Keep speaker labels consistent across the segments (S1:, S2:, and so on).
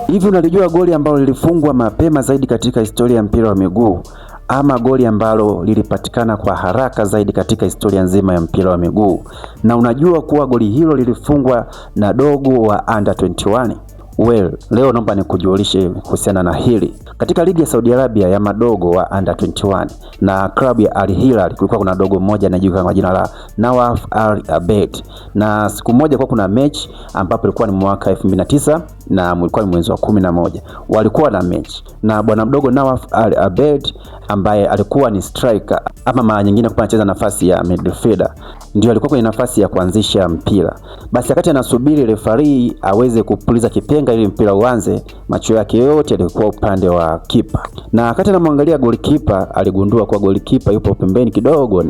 S1: Hivi unalijua goli ambalo lilifungwa mapema zaidi katika historia ya mpira wa miguu, ama goli ambalo lilipatikana kwa haraka zaidi katika historia nzima ya mpira wa miguu? Na unajua kuwa goli hilo lilifungwa na dogo wa under 21? Well, leo naomba nikujulishe kuhusiana na hili. Katika ligi ya Saudi Arabia ya madogo wa under 21 na klabu ya Al Hilal, kulikuwa kuna dogo mmoja anajulikana kwa jina la Nawaf Al Abed. Na siku moja kwa kuna mechi ambapo ilikuwa ni mwaka 2009 na mlikuwa ni mwezi wa 11. Walikuwa na mechi na bwana mdogo Nawaf Al Abed ambaye alikuwa ni striker, ama mara nyingine kwa anacheza nafasi ya midfielder, ndio alikuwa kwenye nafasi ya kuanzisha mpira. Basi wakati anasubiri referee aweze kupuliza kipenga ili mpira uanze, macho yake yote yalikuwa upande wa kipa. Na wakati anamwangalia goalkeeper, aligundua kwa goalkeeper yupo pembeni kidogo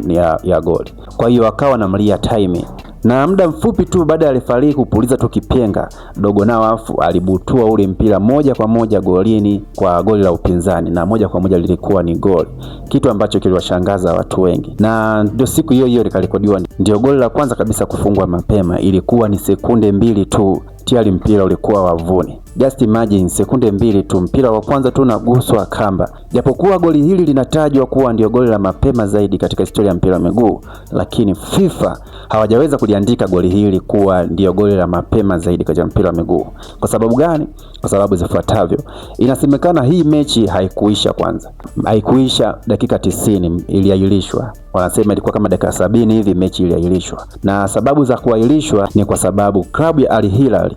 S1: ya goli. Kwa hiyo akawa anamlia time. Na muda mfupi tu baada ya referee kupuliza tu kipenga, dogo Nawaf alibutua ule mpira moja kwa moja golini kwa goli la upinzani, na moja kwa moja lilikuwa ni goli, kitu ambacho kiliwashangaza watu wengi. Na ndio siku hiyo hiyo likarekodiwa ndio goli la kwanza kabisa kufungwa mapema. Ilikuwa ni sekunde 2 tu tayari mpira ulikuwa wavuni. Just imagine, sekunde 2 tu mpira wa kwanza tu unaguswa kamba. Japokuwa goli hili linatajwa kuwa ndio goli la mapema zaidi katika historia ya mpira wa miguu, lakini FIFA hawajaweza kuliandika goli hili kuwa ndio goli la mapema zaidi katika mpira wa miguu. Kwa sababu gani? Kwa sababu zifuatavyo. Inasemekana hii mechi haikuisha kwanza. Haikuisha dakika 90, iliahirishwa. Wanasema ilikuwa kama dakika 70 hivi mechi iliahirishwa. Na sababu za kuahirishwa ni kwa sababu klabu ya Al Hilal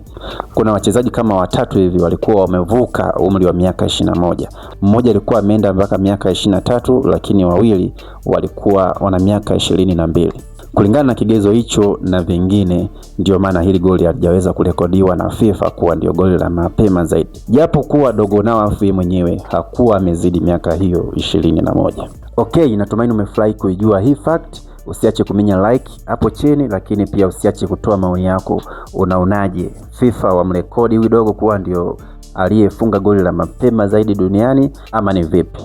S1: kuna wachezaji kama watatu hivi walikuwa wamevuka umri wa miaka 21. Mmoja alikuwa ameenda mpaka miaka 23, lakini wawili walikuwa wana miaka 22. Kulingana na kigezo hicho na vingine, ndio maana hili goli halijaweza kurekodiwa na FIFA kuwa ndio goli la mapema zaidi. Japo kuwa dogo Nawaf mwenyewe hakuwa amezidi miaka hiyo 21. Okay, natumaini umefurahi kuijua hii fact. Usiache kuminya like hapo chini, lakini pia usiache kutoa maoni yako. Unaonaje FIFA wamrekodi huyu dogo kuwa ndio aliyefunga goli la mapema zaidi duniani, ama ni vipi?